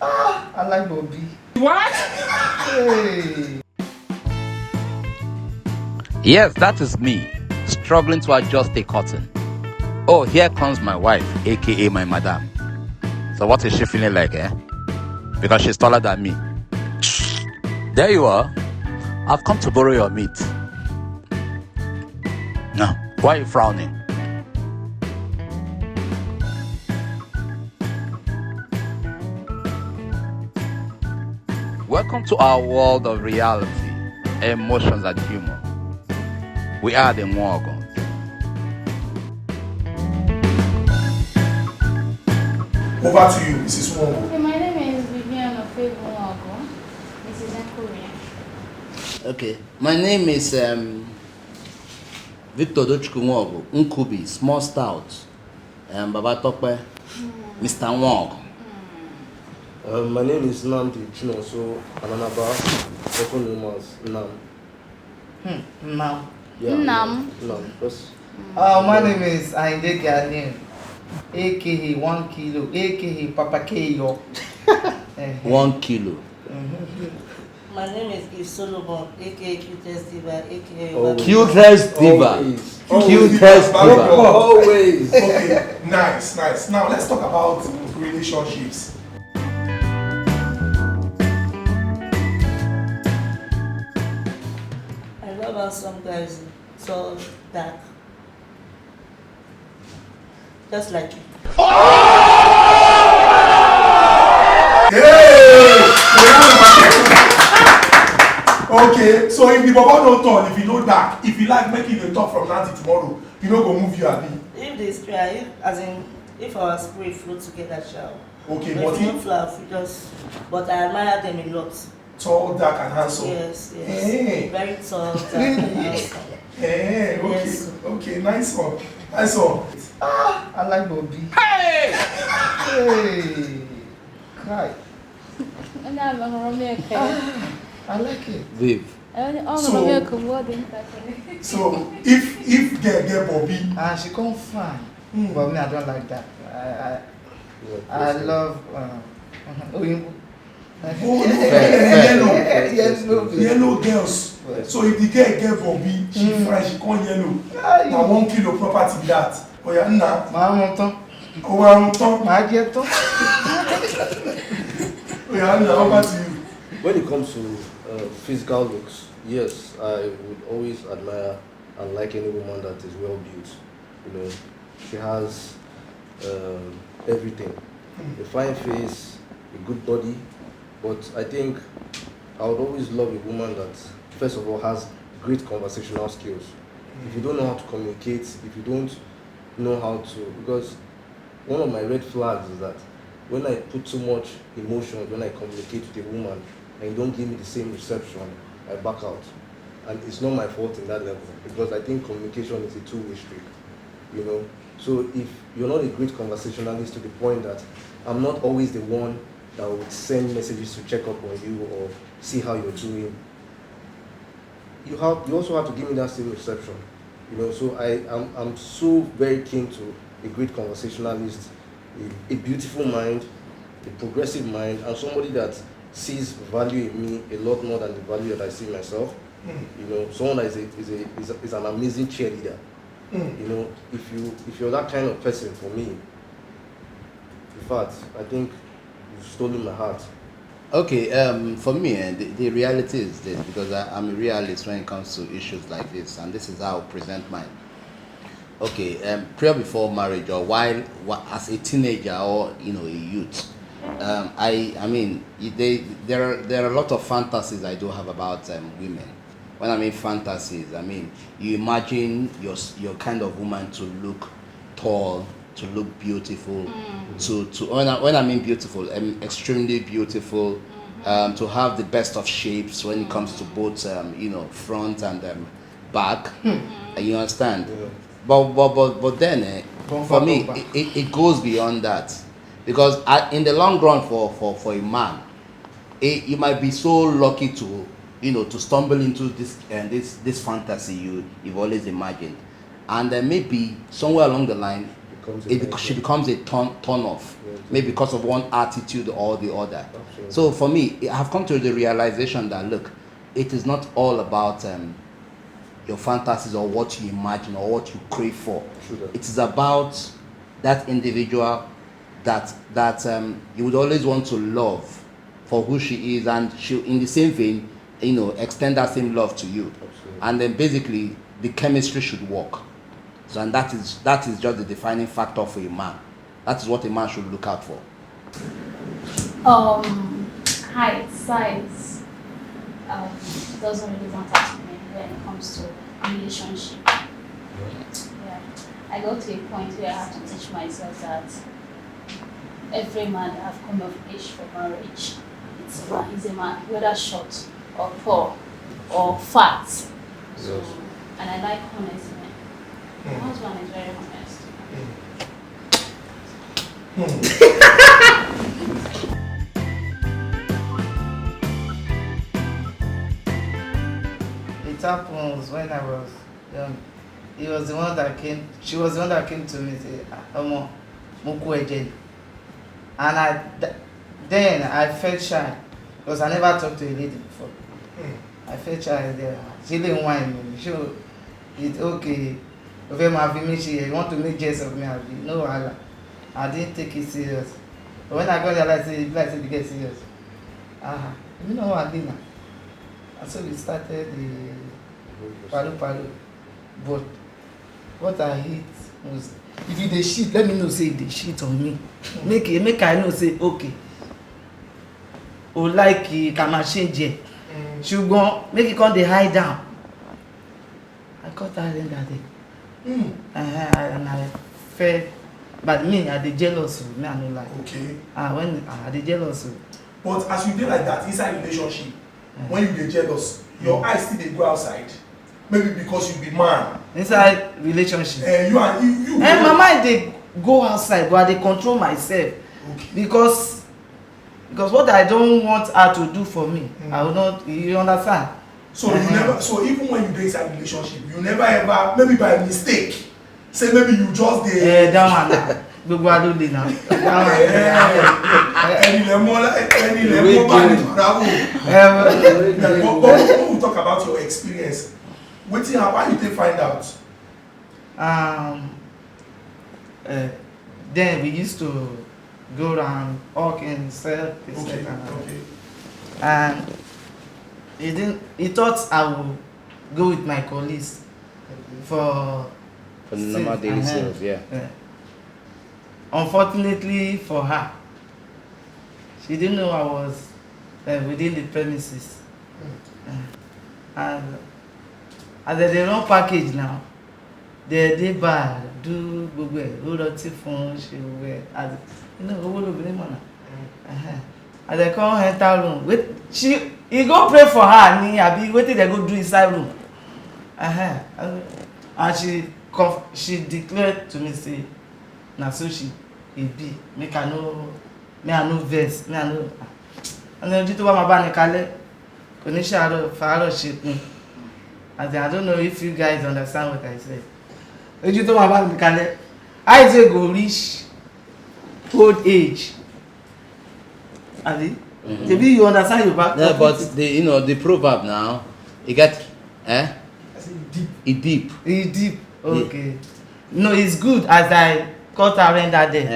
I like Bobby. What? Hey. Yes, that is me, struggling to adjust a curtain. Oh, here comes my wife, aka my madam. So what is she feeling like, eh? Because she's taller than me. There you are. I've come to borrow your meat. Now, why are you frowning? Welcome to our world of reality, emotions and humor. We are the Morgans. Over to you, Mrs. Wongo. Okay, my name is Vivian Ofebuwago. This is Korean. Okay, my name is Victor Dochkumwogo, Nkubi, Small Stout, Baba Tokwe, Mr. Wong. My name is Namdi Chinoso Ananaba, also known as Nam. Now. Yeah, Nam. Nam. Yes. My name is Ainde Galin, aka 1 kilo, aka Papa Keyo. 1 kilo. My name is Eve Solomon, aka Cutest Diva, aka Cutest Diva. Cutest Diva. Always. Okay, nice. Now let's talk about relationships. I love how some guys so dark. Just like you. Okay, so if the baba don't talk, if you know dark, if you like making the talk from now till tomorrow, you know go move you abi. If they spray, as in, if our spirit float together, shall. Okay, but if not flash, we just. But I admire them a lot. Tall, dark, and handsome. Yes. Hey. Very tall, dark, and handsome. Hey, okay, Yes. okay, nice one. I like Bobby. Hey! Hey. Kai. I like it. Viv. So if get Bobby, She come fine. But me, I don't like that. I love Oyinbo. yellow girls. So if the girl get Bobby, she fine, she come yellow. Now 1 kilo property that. Oh yeah, nah. Oh yeah, nah. Over to you. When it comes to physical looks, yes, I would always admire and like any woman that is well built. You know, she has everything, a fine face, a good body. But I think I would always love a woman that, first of all, has great conversational skills. If you don't know how to communicate, if you don't know how to, because one of my red flags is that when I put too much emotion, when I communicate with a woman, and you don't give me the same reception, I back out. And it's not my fault in that level, because I think communication is a two-way street, you know. So if you're not a great conversationalist to the point that I'm not always the one that would send messages to check up on you or see how you're doing, you also have to give me that same reception, you know. So I'm so very keen to a great conversationalist, a beautiful mind, a progressive mind, and somebody that sees value in me a lot more than the value that I see in myself. You know, someone that is an amazing cheerleader. You know, if you're that kind of person for me, in fact, I think you've stolen my heart. Okay, for me, the reality is this, because I'm a realist when it comes to issues like this, and this is how I present mine. Okay, prior before marriage or while as a teenager or a youth, I mean there are a lot of fantasies I do have about women. When I mean fantasies, I mean you imagine your kind of woman to look tall, to look beautiful, to when I mean beautiful, extremely beautiful, to have the best of shapes when it comes to both front and back. You understand? Yeah. But then for me it goes beyond that, because in the long run for a man, you might be so lucky to to stumble into this fantasy you've always imagined, and then maybe somewhere along the line she becomes a turn off, Yeah, maybe because of one attitude or the other. Absolutely. So for me, I have come to the realization that look, it is not all about your fantasies or what you imagine or what you crave for. True that. It is about that individual that you would always want to love for who she is, and she, in the same vein, extend that same love to you. Absolutely. And then basically the chemistry should work. So, and that is just the defining factor for a man. That is what a man should look out for. Height, size, doesn't really matter to me when it comes to relationship. Yeah, I got to a point where I have to teach myself that every man that have come of age for marriage, is a man, whether short or tall or fat. So, Yes. and I like honest men. My husband is very honest. It happens when I was young. He was the one that came. She was the one that came to me and said, "Omo, Moku Ejen." And then I felt shy because I never talked to a lady before. I felt shy there. She didn't whine me. She, it's okay. If you want to make jest of me, no, I didn't take it serious. But when I got there, I said, to get serious. You know what I did now? And so we started the palu. But what I hate was, if you dey shit, let me know say they shit on me. Make I know say okay. O like kama change here. Ṣùgbọ́n make it come dey hide down. I got her in that day. And I felt, but me I dey jealous me I no like. Okay. When I dey jealous. But as you dey like that inside relationship, when you dey jealous, your eyes still dey go outside. Maybe because you be man. Inside relationship. You. My mind dey go outside, but I dey control myself. Okay. Because what I don't want her to do for me, I will not. You understand? So you never. So even when you dey inside relationship, you never ever, maybe by mistake, say maybe you just dey. That one na gbogbo adole na. Ẹni lẹ mọ bá ní travel. But when we talk about your experience, wetin happen? How you take find out? Then we used to go around hawking, sell this Okay. and he thought I would go with my colleagues for For the normal daily sales, yeah. Unfortunately for her, she didn't know I was within the premises. And as they run package now, they buy, do gbogbo ẹ̀, ó lọ tí fún ṣe gbogbo ẹ̀, as owó lóbìnrin mọ̀ náà. As they come enter room, he go pray for her ni abi wetin they go do inside room. And she declared to me say na so she be, make I no vex, me I no. And then ojú tó bá máa bá ní kalẹ̀ kò ní ṣàárọ̀ fàárọ̀ ṣe pin. And I don't know if you guys understand what I said. Ojú tó máa bá ní kalẹ̀, how is it go reach old age? Abi? Maybe you understand your back. Yeah, but the proverb now, you get I say deep. it deep. It's deep. Okay. No, it's good as I cut her end that day.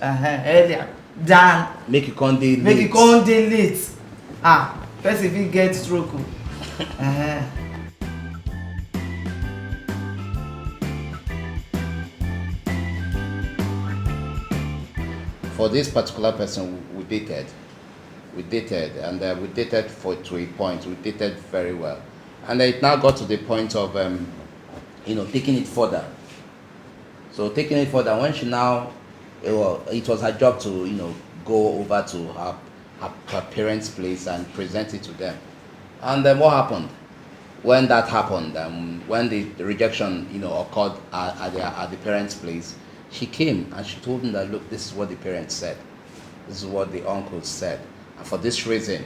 Earlier than Make you come dey late. make it come dey late. Person fit get stroke. For this particular person we dated, and we dated to a point. We dated very well, and it now got to the point of taking it further. So taking it further, when she now, it was her job to go over to her parents' place and present it to them. And then what happened? When that happened, when the rejection occurred at the parents' place, she came and she told them that, look, this is what the parents said, this is what the uncles said, and for this reason,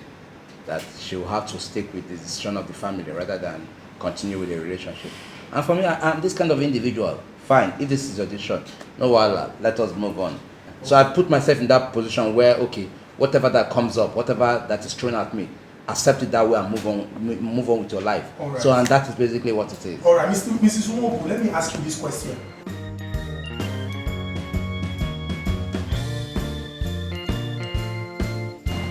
that she will have to stick with the decision of the family rather than continue with the relationship. And for me, I'm this kind of individual. fine. If this is your decision, no wala, let us move on. So I put myself in that position where, okay, whatever that comes up, whatever that is thrown at me, accept it that way and move on with your life. Right. So, and that is basically what it is. All right, Mrs. Umobu, let me ask you this question.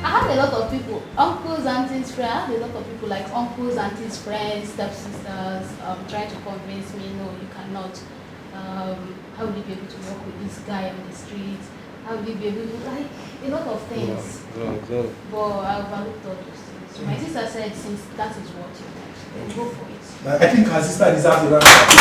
I have a lot of people, uncles, aunties, friends. I have a lot of people like uncles, aunties, friends, stepsisters, trying to convince me, no, you cannot. How will you be able to work with this guy on the street? How will you be able to, like, a lot of things. No. But I overlooked all those things. So my sister said, since that is what you want, then go for it. I think her sister deserves a round of applause.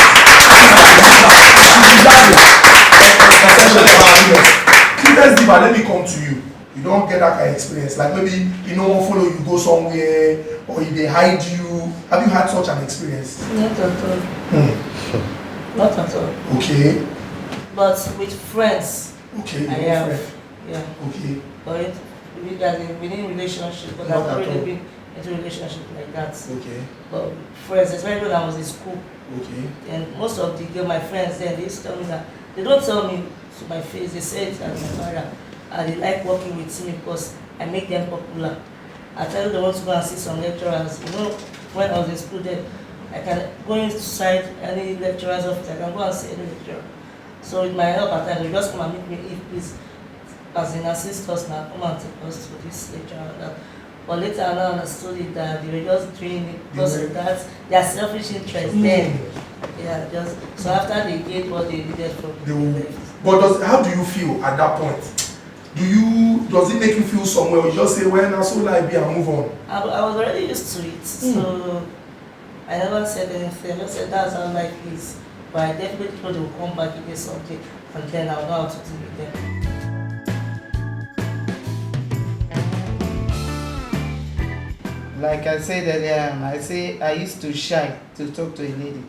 Let me come to you. You don't get that kind of experience. Like maybe you know won't follow you go somewhere, or if they hide you. Have you had such an experience? Not at all. Not at all. Okay. But with friends. Okay. I have. Friend. Yeah. Okay. But within relationship, but I've not really been into a relationship like that. Okay. But friends, especially when I was in school. Okay. And most of the girls, my friends, then they used to tell me that they don't tell me to my face. They say it as my father. And they like working with me because I make them popular. I tell you they want to go and see some lecturers. You know, when I was in school then, I can go inside any lecturer's office, I can go and see any lecturer. So with my help at times, they just come and meet me if please, as an assist us now, come and take us to this lecturer and that. But later on I understood it that they were just doing it because of that, their selfish interest then. Yeah, just so after they did what they needed from me. But how do you feel at that point? Does it make you feel somewhere, or you just say, well, now so like be and move on? I was already used to it, so I never said anything. I just said that's how life is. But I definitely thought they will come back again someday, and then I'll know how to deal with them. Like I said earlier, I used to shy to talk to a lady.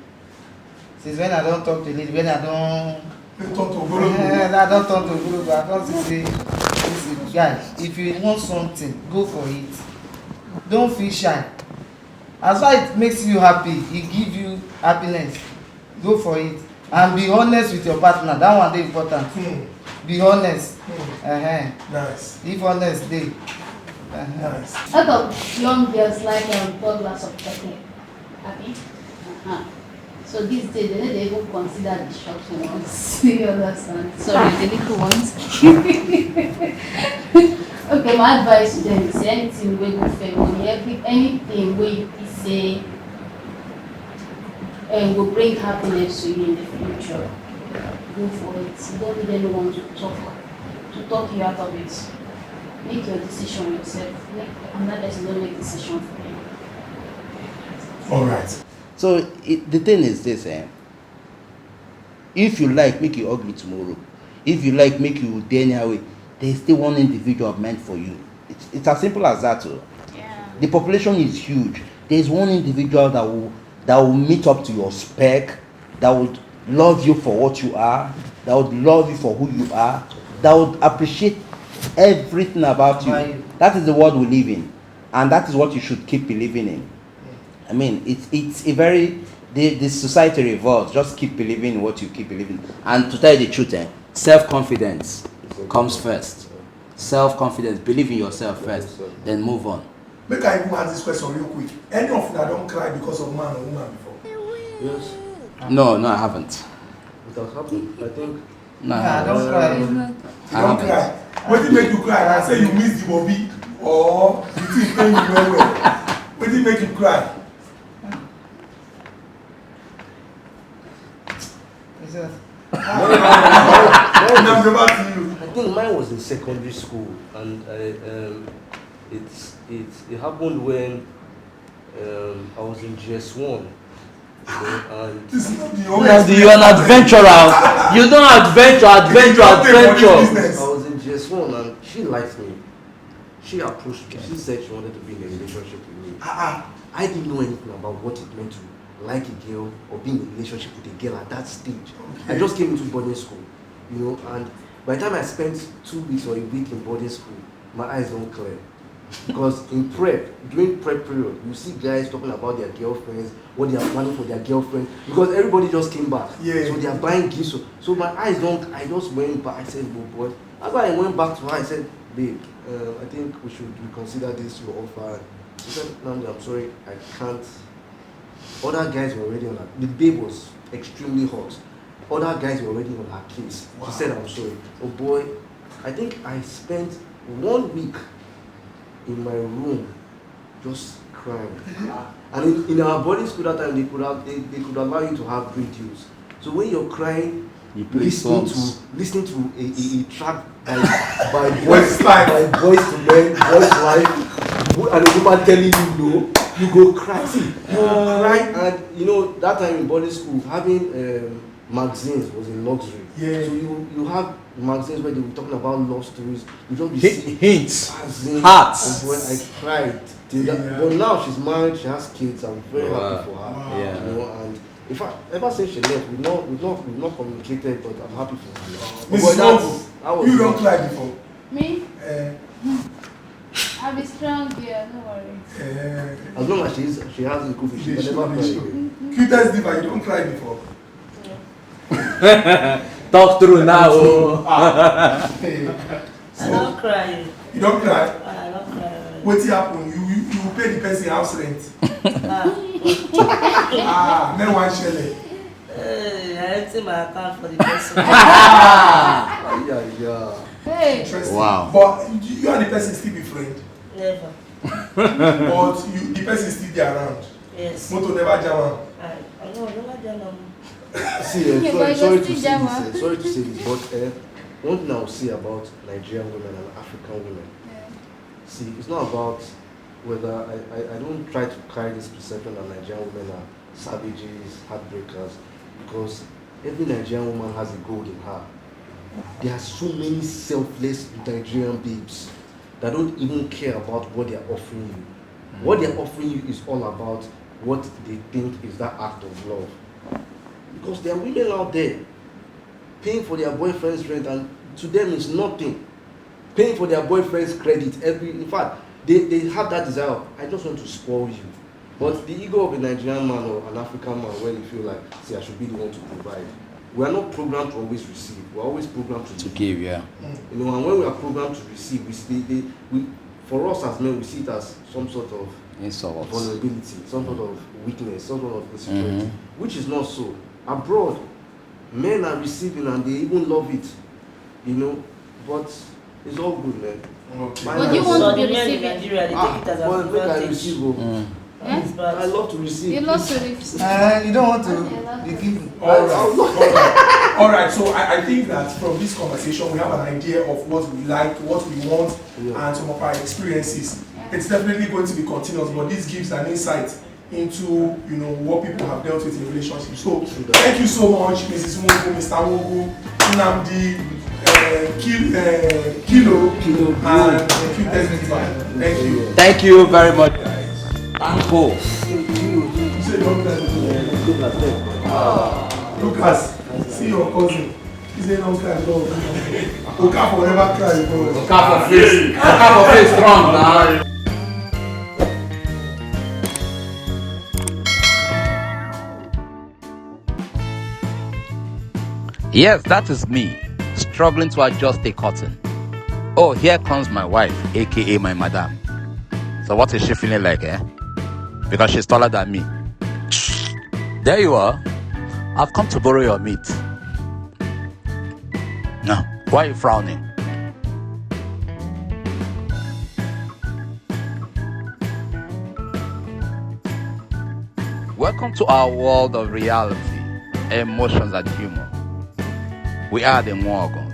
Since when I don't talk to a lady, when I don't talk to Ogologo, I don't say, listen, guy, if you want something, go for it. Don't feel shy. As far as it makes you happy, it gives you happiness. Go for it. And be honest with your partner. That one is important. Be honest. Nice. If honest, they. Nice. A lot of young girls like toddlers of chocolate. Happy? So these days, they don't even consider the shops ones. You understand? Sorry, the little ones. Okay, my advice to them is anything we go for money, anything we say will bring happiness to you in the future. Go for it. You don't need anyone to talk you out of it. Make your decision yourself. Another person don't make decision for you. All right. So the thing is this, if you like, make you ugly tomorrow. If you like, make you day anyhow, there's still one individual meant for you. It's as simple as that. Yeah. The population is huge. There's one individual that will meet up to your spec, that would love you for what you are, that would love you for who you are, that would appreciate everything about you. That is the world we live in, and that is what you should keep believing in. I mean, it's a very the society revolves. Just keep believing in what you keep believing. And to tell you the truth, self-confidence comes first. Self-confidence, believe in yourself first, then move on. Make I even ask this question real quick. Any of you that don't cry because of man or woman before? Yes, No, I haven't. it has happened. I think. No, I Don't haven't. cry. You don't cry. What did make you cry? I say you miss the Bobby, or you think pain you well. What did make you cry? I Never to you. think mine was in secondary school, and it happened when I was in GS1. And This is not the No, only. you're an adventurer. You don't adventure. I was in GS1 and she liked me. She approached me. She said she wanted to be in a relationship with me. I didn't know anything about what it meant to like a girl or be in a relationship with a girl at that stage. I just came into boarding school, and by the time I spent 2 weeks or a week in boarding school, my eyes don't clear. Because in during prep period, you see guys talking about their girlfriends, what they are planning for their girlfriend, because everybody just came back. Yeah. So they are buying gifts. So my eyes I just went back. I said, oh boy. That's why I went back to her. I said, babe, I think we should reconsider this your offer. She said, Namdi, I'm sorry, I can't. Other guys were already on her. The babe was extremely hot. Other guys were already on her case. Wow. She said, I'm sorry. Oh boy, I think I spent 1 week in my room just crying. And in our boarding school that time, they could allow you to have videos. So when you're crying, you play listening to a track by Boys to Men, Boys Life, and a woman telling you no, you go cry. See, you cry, and you know that time in boarding school having magazines was a luxury. Yeah. So you have magazines where they were talking about love stories. You don't be seeing hints, magazines. hearts. And when I cried, but now she's married, she has kids. I'm very happy for her. Wow. Yeah. You know, and in fact, ever since she left, we've not communicated, but I'm happy for her. Mrs. Noble, you don't cry before. Me? I'll be strong here, no worry. As long as she has a coffee, she can never cry. Cutest diva, you don't cry before. Talk through now. I don't cry. You don't cry? I don't cry. What happen? You pay the person house rent. Then one shele. I empty my account for the person. Yeah. Hey. Interesting. Wow. But you and the person still be friends. Never. But the person still be around. Yes. Moto never jam. I know, never done. See, but sorry you're to still say Jama. this, sorry to say this, but one thing I will say about Nigerian women and African women, see, it's not about whether I don't try to carry this perception that Nigerian women are savages, heartbreakers, because every Nigerian woman has a gold in her. There are so many selfless Nigerian babes that don't even care about what they are offering you. What they are offering you is all about what they think is that act of love. Because there are women out there paying for their boyfriend's rent, and to them it's nothing. Paying for their boyfriend's credit in fact, they have that desire, I just want to spoil you. But the ego of a Nigerian man or an African man, where they feel like, see, I should be the one to provide. We are not programmed to always receive. We are always programmed to give, yeah. You know, and when we are programmed to receive, for us as men, we see it as some sort of vulnerability, some sort of weakness, some sort of insecurity, which is not so. Abroad, men are receiving and they even love it, you know, but it's all good, man. Okay. But you want to be men in receiving? Nigeria, they take it as an Well, make I advantage. receive. I love to receive. You love to receive. You don't want to be given. All right. So I think that from this conversation we have an idea of what we like, what we want, and some of our experiences. It's definitely going to be continuous, but this gives an insight into what people have dealt with in relationships. So thank you so much, Mrs. Mogu, Mr. Mogu, Nnamdi, Kilo, and Cutest Diva. Thank you. Thank you very much. Thankful. You say don't cry. Lucas, see your cousin. He say don't cry. Oka forever cry. Oka for face strong now. Yes, that is me, struggling to adjust a curtain. Oh, here comes my wife, aka my madam. So what is she feeling like, eh? Because she's taller than me. There you are. I've come to borrow your meat. No, why are you frowning? Welcome to our world of reality, emotions and humor. We are the Mwogo.